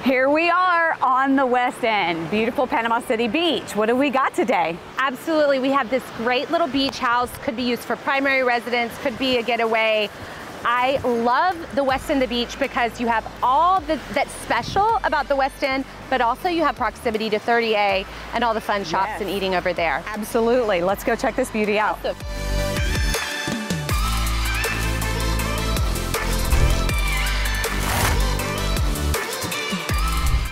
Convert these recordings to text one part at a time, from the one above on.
Here we are on the West End, beautiful Panama City Beach. What do we got today? Absolutely, we have this great little beach house. Could be used for primary residence, could be a getaway. I love the West End of the beach because you have all that's special about the West End, but also you have proximity to 30A and all the fun shops and eating over there. Absolutely, let's go check this beauty out. Awesome.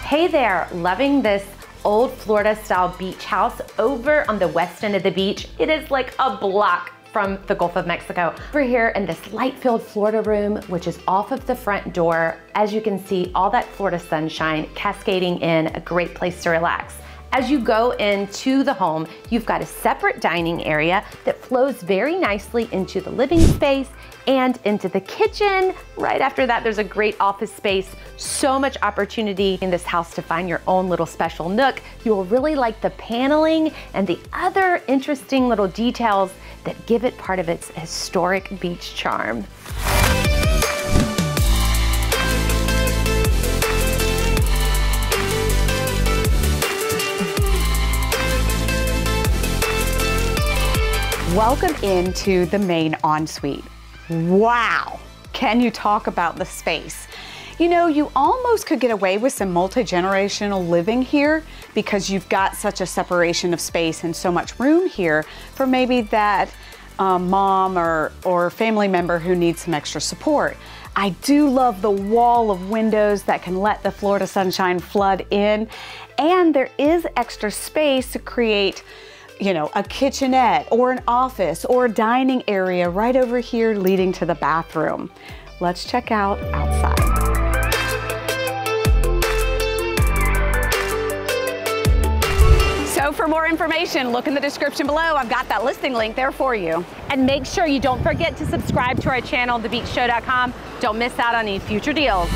Hey there, loving this old Florida style beach house over on the west end of the beach. It is like a block from the Gulf of Mexico. We're here in this light-filled Florida room, which is off of the front door. As you can see, all that Florida sunshine cascading in, a great place to relax. As you go into the home, you've got a separate dining area that flows very nicely into the living space and into the kitchen. Right after that, there's a great office space. So much opportunity in this house to find your own little special nook. You'll really like the paneling and the other interesting little details that give it part of its historic beach charm. Welcome into the main ensuite. Wow, can you talk about the space? You know, you almost could get away with some multi-generational living here because you've got such a separation of space and so much room here for maybe that mom or family member who needs some extra support. I do love the wall of windows that can let the Florida sunshine flood in, and there is extra space to create, you know, a kitchenette or an office or a dining area right over here leading to the bathroom. Let's check out outside. So for more information, look in the description below. I've got that listing link there for you. And make sure you don't forget to subscribe to our channel, thebeachshow.com. Don't miss out on any future deals.